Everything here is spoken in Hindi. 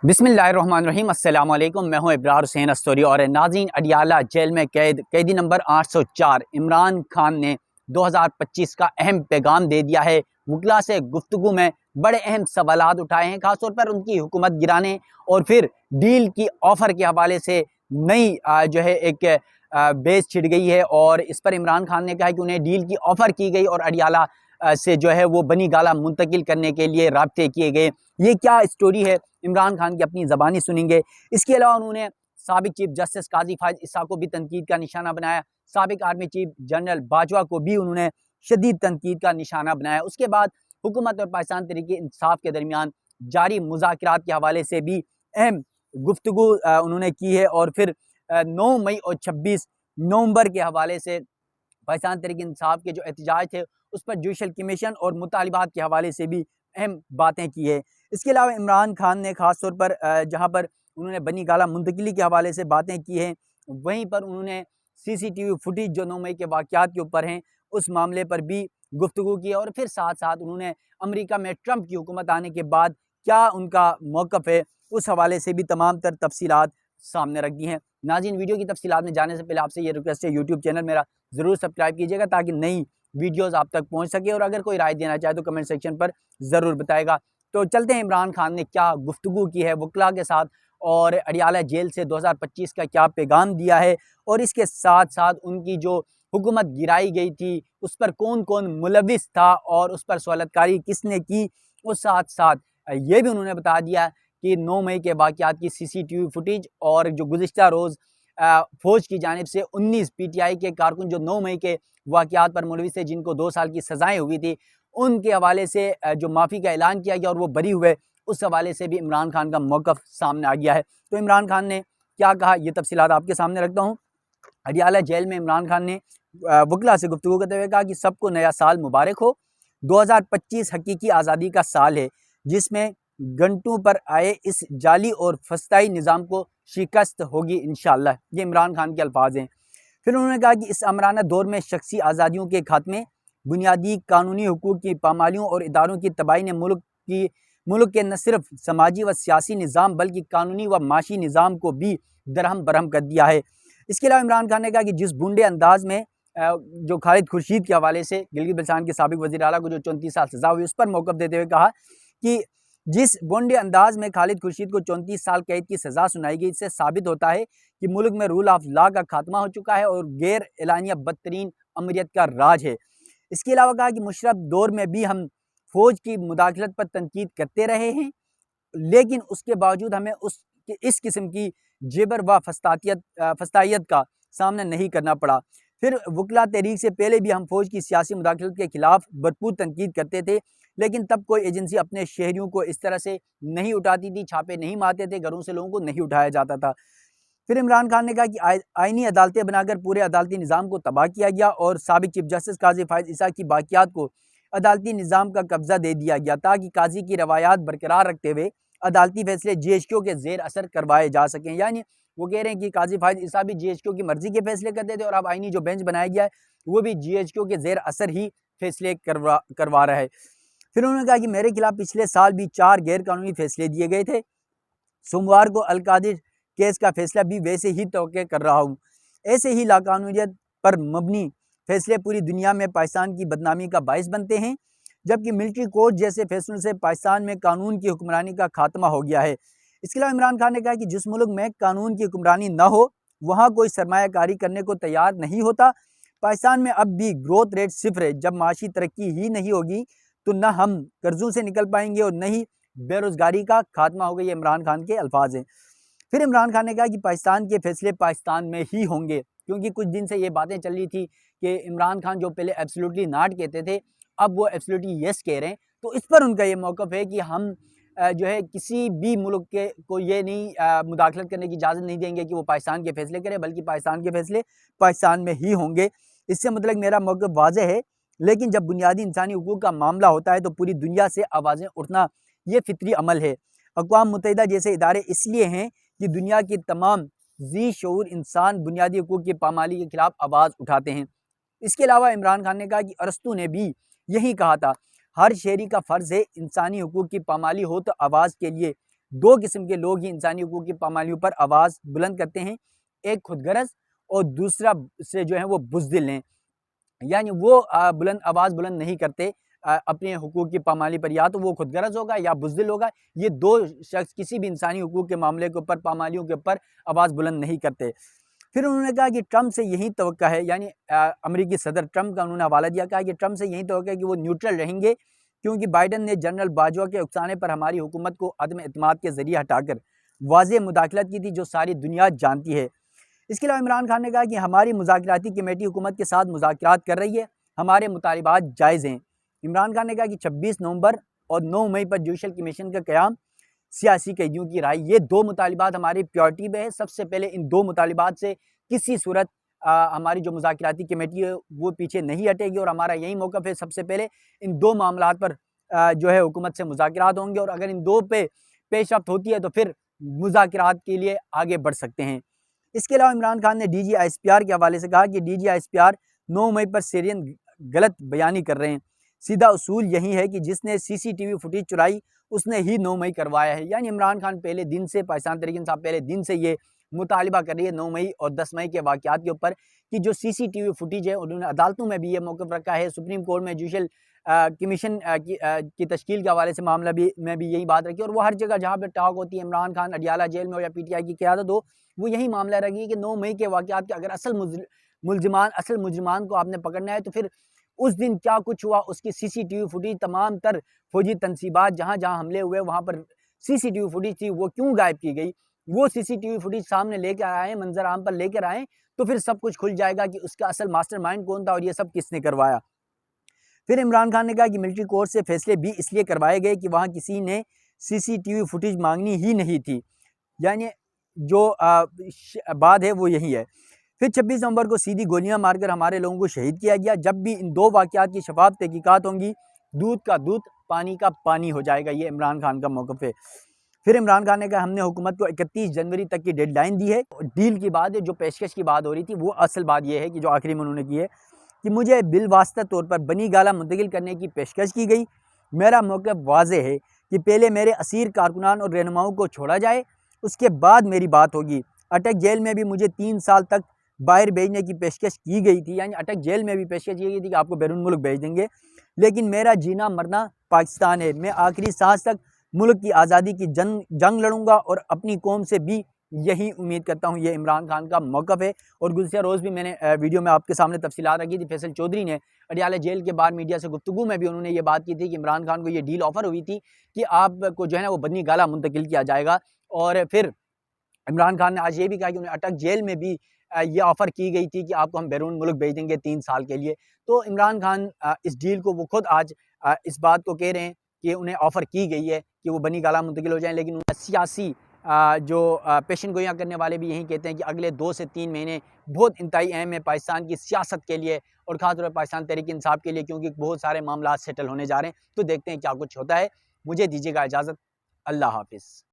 बिस्मिल्लाहिर्रहमानिर्रहीम अस्सलाम वालेकुम। मैं हूं इब्रार हुसैन अस्तोरी और नाज़रीन, अडियाला जेल में कैदी नंबर 804 इमरान खान ने 2025 का अहम पैगाम दे दिया है। वकला से गुफ्तगू में बड़े अहम सवालात उठाए हैं, खासतौर पर उनकी हुकूमत गिराने और फिर डील की ऑफ़र के हवाले से नई जो है एक बेस छिड़ गई है। और इस पर इमरान खान ने कहा कि उन्हें डील की ऑफ़र की गई और अडियाला से जो है वो बनी गाला मुंतकिल करने के लिए राब्ते किए गए। ये क्या स्टोरी है, इमरान खान की अपनी ज़बानी सुनेंगे। इसके अलावा उन्होंने साबिक चीफ जस्टिस काजी फायद ईसा को भी तनकीद का निशाना बनाया। साबिक आर्मी चीफ जनरल बाजवा को भी उन्होंने शदीद तनकीद का निशाना बनाया। उसके बाद हुकूमत और पाकिस्तान तहरीक इंसाफ के दरमियान जारी मुज़ाकरात के हवाले से भी अहम गुफ्तगू उन्होंने की है। और फिर 9 मई और 26 नवंबर के हवाले से पाकिस्तान तहरीक इंसाफ के जो एहतजाज थे उस पर जुडिशल कमीशन और मुतालिबात के हवाले से भी अहम बातें की है। इसके अलावा इमरान खान ने ख़ास तौर पर जहाँ पर उन्होंने बनी गाला मुंतकिली के हवाले से बातें की हैं, वहीं पर उन्होंने CCTV फुटेज जो 9 मई के वाक़यात के ऊपर हैं उस मामले पर भी गुफ्तगू की। और फिर साथ साथ उन्होंने अमेरिका में ट्रंप की हुकूमत आने के बाद क्या उनका मौक़िफ़ है उस हवाले से भी तमाम तर तफसीलात सामने रख दी हैं। नाज़रीन, वीडियो की तफसीलात में जाने से पहले आपसे ये रिक्वेस्ट है, यूट्यूब चैनल मेरा ज़रूर सब्सक्राइब कीजिएगा ताकि नई वीडियोज़ आप तक पहुँच सके। और अगर कोई राय देना चाहे तो कमेंट सेक्शन पर ज़रूर बताएगा। तो चलते हैं, इमरान खान ने क्या गुफ्तगू की है वकला के साथ और अडियाला जेल से 2025 का क्या पैगाम दिया है, और इसके साथ साथ उनकी जो हुकूमत गिराई गई थी उस पर कौन कौन मुलविस था और उस पर सवालतकारी किसने की। और साथ साथ ये भी उन्होंने बता दिया कि 9 मई के वाक़यात की CCTV फुटेज और जो गुज़िश्ता रोज़ फ़ौज की जानिब से 19 PTI के कारकुन जो 9 मई के वाक़यात पर मुलविस थे, जिनको 2 साल की सज़ाएँ हुई थी, उनके हवाले से जो माफ़ी का ऐलान किया गया और वो बरी हुए, उस हवाले से भी इमरान खान का मौक़िफ़ सामने आ गया है। तो इमरान खान ने क्या कहा, ये तफ़सीलात आपके सामने रखता हूँ। अडियाला जेल में इमरान खान ने वकला से गुफ्तगू करते हुए कहा कि सबको नया साल मुबारक हो। 2025 हकीकी आज़ादी का साल है जिसमें घंटों पर आए इस जाली और फस्ताई निज़ाम को शिकस्त होगी इंशाअल्लाह। ये इमरान खान के अल्फाज हैं। फिर उन्होंने कहा कि इस अमराना दौर में शख्सी आज़ादियों के खात्मे, बुनियादी कानूनी हुकूक की पामालियों और इदारों की तबाही ने मुल्क के न सिर्फ समाजी व सियासी निज़ाम बल्कि कानूनी व माशी निज़ाम को भी दरहम बरहम कर दिया है। इसके अलावा इमरान खान ने कहा कि जिस बूंदे अंदाज में जो खालिद खुर्शीद के हवाले से गिलगित बल्तिस्तान के साबिक वज़ीर आला को जो 34 साल सज़ा हुई, उस पर मौक़िफ़ देते हुए कहा कि जिस बूंदे अंदाज में खालिद खुर्शीद को 34 साल कैद की सज़ा सुनाई गई, इससे साबित होता है कि मुल्क में रूल ऑफ लॉ का खात्मा हो चुका है और गैर एलानिया बदतरीन अमरीत का राज है। इसके अलावा कहा कि मुशर्रफ दौर में भी हम फ़ौज की मुदाखलत पर तनकीद करते रहे हैं, लेकिन उसके बावजूद हमें इस किस्म की जेबर व फस्तायत का सामना नहीं करना पड़ा। फिर वकला तहरीक से पहले भी हम फ़ौज की सियासी मुदाखलत के खिलाफ भरपूर तनकीद करते थे, लेकिन तब कोई एजेंसी अपने शहरियों को इस तरह से नहीं उठाती थी, छापे नहीं मारते थे, घरों से लोगों को नहीं उठाया जाता था। फिर इमरान खान ने कहा कि आईनी अदालतें बनाकर पूरे अदालती निज़ाम को तबाह किया गया और साबिक चीफ जस्टिस काजी फायद ईसा की बाक़ियात को अदालती निज़ाम का कब्जा दे दिया गया ताकि काजी की रवायात बरकरार रखते हुए अदालती फैसले GHQ के ज़ेर असर करवाए जा सकें। यानी वो कह रहे हैं कि काजी फायद ईसा भी GHQ की मर्ज़ी के फैसले करते थे और अब आईनी जो बेंच बनाया गया है वो भी GHQ के ज़ेर असर ही फैसले करवा रहा है। फिर उन्होंने कहा कि मेरे खिलाफ पिछले साल भी 4 गैर कानूनी फैसले दिए गए थे। सोमवार को अलकादिर केस का फैसला भी वैसे ही तवक्को कर रहा हूँ। ऐसे ही लाकानूनियत पर मबनी फैसले पूरी दुनिया में पाकिस्तान की बदनामी का बाइस बनते हैं, जबकि मिलिट्री कोर्ट जैसे फैसलों से पाकिस्तान में कानून की हुक्मरानी का खात्मा हो गया है। इसके अलावा इमरान खान ने कहा कि जिस मुल्क में कानून की हुक्मरानी न हो वहाँ कोई सरमायाकारी करने को तैयार नहीं होता। पाकिस्तान में अब भी ग्रोथ रेट सिफर है। जब माशी तरक्की ही नहीं होगी तो न हम कर्जों से निकल पाएंगे और न ही बेरोज़गारी का खात्मा होगा। ये इमरान खान के अल्फाज हैं। फिर इमरान खान ने कहा कि पाकिस्तान के फैसले पाकिस्तान में ही होंगे, क्योंकि कुछ दिन से ये बातें चल रही थी कि इमरान खान जो पहले एब्सोल्युटली नॉट कहते थे अब वो एब्सोल्युटली यस कह रहे हैं। तो इस पर उनका ये मौक़िफ़ है कि हम जो है किसी भी मुल्क के को ये नहीं मुदाखलत करने की इजाज़त नहीं देंगे कि वो पाकिस्तान के फैसले करें, बल्कि पाकिस्तान के फैसले पाकिस्तान में ही होंगे। इससे मतलब मेरा मौक़िफ़ वाज़ेह है, लेकिन जब बुनियादी इंसानी हुकूक का मामला होता है तो पूरी दुनिया से आवाज़ें उठना ये फितरी अमल है। अक़वाम मुत्तहिदा जैसे इदारे इसलिए हैं कि दुनिया के तमाम ज़ी शऊर इंसान बुनियादी हुकूक की पामाली के खिलाफ आवाज़ उठाते हैं। इसके अलावा इमरान खान ने कहा कि अरस्तू ने भी यही कहा था, हर शहरी का फ़र्ज़ है इंसानी हुकूक की पामाली हो तो आवाज़ के लिए दो किस्म के लोग ही इंसानी हकूक़ की पामालियों पर आवाज़ बुलंद करते हैं, एक खुदगर्ज़ और दूसरा से जो है वो बुज़दिल हैं। यानी वो आवाज़ बुलंद नहीं करते अपने हुकूक की पामाली पर, या तो वो खुदगर्ज़ होगा या बुज़दिल होगा। ये दो शख्स किसी भी इंसानी हुकूक के मामले के ऊपर, पामालियों के ऊपर आवाज़ बुलंद नहीं करते। फिर उन्होंने कहा कि ट्रंप से यही तवक्का है, यानी अमेरिकी सदर ट्रंप का उन्होंने हवाला दिया, कहा कि ट्रंप से यही तवक्का है कि वो न्यूट्रल रहेंगे, क्योंकि बाइडन ने जनरल बाजवा के उकसाने पर हमारी हुकूमत को अदम एतमाद के ज़रिए हटाकर वाज़ेह मुदाखलत की थी, जो सारी दुनिया जानती है। इसके अलावा इमरान खान ने कहा कि हमारी मुज़ाकराती कमेटी हुकूमत के साथ मुज़ाकरात कर रही है, हमारे मुतालिबात जायज़ हैं। इमरान खान ने कहा कि 26 नवंबर और 9 मई पर जुडिशल कमीशन का क़याम, सियासी कैदियों की राय, ये दो मुतालिबात हमारी प्रायोरिटी में है। सबसे पहले इन दो मुतालिबात से किसी सूरत हमारी जो मुज़ाकराती कमेटी है वो पीछे नहीं हटेगी, और हमारा यही मौक़िफ़ है, सबसे पहले इन दो मामलात पर जो है हुकूमत से मुज़ाकरात होंगे, और अगर इन दो पे पेशरफ़्त होती है तो फिर मुज़ाकरात के लिए आगे बढ़ सकते हैं। इसके अलावा इमरान खान ने DGISPR के हवाले से कहा कि DGISPR 9 मई पर सीरियन गलत बयानी कर रहे हैं। सीधा उसूल यही है कि जिसने CCTV फुटेज चुराई उसने ही 9 मई करवाया है। यानी इमरान खान पहले दिन से, पाकिस्तान तहरीक इंसाफ पहले दिन से ये मुतालिबा कर रही है 9 मई और 10 मई के वाक़यात के ऊपर कि जो CCTV फुटेज है, उन्होंने अदालतों में भी ये मौक़िफ़ रखा है, सुप्रीम कोर्ट में जुडिशल कमीशन की तश्कील के हवाले से मामला भी में भी यही बात रखी, और वो हर जगह जहाँ पर टॉक होती है, इमरान खान अडियाला जेल में हो या PTI की क़यादत हो, वो यही मामला रखी कि 9 मई के वाक़यात के अगर असल मुजरिमान को आपने पकड़ना है तो फिर उस दिन क्या कुछ हुआ, उसकी CCTV फुटेज, तमाम तर फौजी तनसीबात जहाँ-जहाँ हमले हुए वहाँ पर CCTV फुटेज थी, वो क्यों गायब की गई? वो CCTV फुटेज सामने लेकर आएँ, मंज़र आम पर लेकर आएँ, तो फिर सब कुछ खुल जाएगा कि उसका असल मास्टरमाइंड कौन था और ये सब किसने करवाया। फिर इमरान खान ने कहा कि मिलिट्री कोर्ट से फैसले भी इसलिए करवाए गए कि वहाँ किसी ने CCTV फुटेज मांगनी ही नहीं थी। यानी जो बात है वो यही है। फिर 26 नवंबर को सीधी गोलियां मारकर हमारे लोगों को शहीद किया गया। जब भी इन दो वाक़यात की शफाफ तहकीकात होंगी, दूध का दूध, पानी का पानी हो जाएगा। ये इमरान खान का मौक़िफ़ है। फिर इमरान खान ने कहा हमने हुकूमत को 31 जनवरी तक की डेडलाइन दी है। डील की बात है, जो पेशकश की बात हो रही थी, वो असल बात यह है कि जो आखिरी में उन्होंने की है कि मुझे बिलवास्ता तौर पर बनी गाला मुंतकिल करने की पेशकश की गई। मेरा मौक़िफ़ वाज़ेह है कि पहले मेरे असीर कारकुनान और रहनुमाओं को छोड़ा जाए, उसके बाद मेरी बात होगी। अटक जेल में भी मुझे 3 साल तक बाहर भेजने की पेशकश की गई थी, यानी अटक जेल में भी पेशकश की गई थी कि आपको बैरून मुल्क भेज देंगे, लेकिन मेरा जीना मरना पाकिस्तान है। मैं आखिरी सांस तक मुल्क की आज़ादी की जंग लड़ूंगा और अपनी कौम से भी यही उम्मीद करता हूँ। ये इमरान खान का मौक़िफ़ है। और गुज़िश्ता रोज़ भी मैंने वीडियो में आपके सामने तफसीलात रखी थी। फैसल चौधरी ने अडियाला जेल के बाहर मीडिया से गुफ्तगू में भी उन्होंने ये बात की थी कि इमरान खान को ये डील ऑफ़र हुई थी कि आपको जो है ना वो बनी गाला मुंतकिल किया जाएगा, और फिर इमरान खान ने आज ये भी कहा कि उन्हें अटक जेल में भी ये ऑफ़र की गई थी कि आपको हम बैरून मुल्क भेज देंगे 3 साल के लिए। तो इमरान खान इस डील को वो खुद आज इस बात को कह रहे हैं कि उन्हें ऑफ़र की गई है कि वो बनी गाला मुंतकिल हो जाएँ, लेकिन सियासी जो पेशन गोइयाँ करने वाले भी यही कहते हैं कि अगले 2 से 3 महीने बहुत इंतहाई अहम है पाकिस्तान की सियासत के लिए, और ख़ास तौर पर पाकिस्तान तहरीक इंसाफ के लिए, क्योंकि बहुत सारे मामला सेटल होने जा रहे हैं। तो देखते हैं क्या कुछ होता है। मुझे दीजिएगा इजाज़त। अल्लाह हाफ़िज़।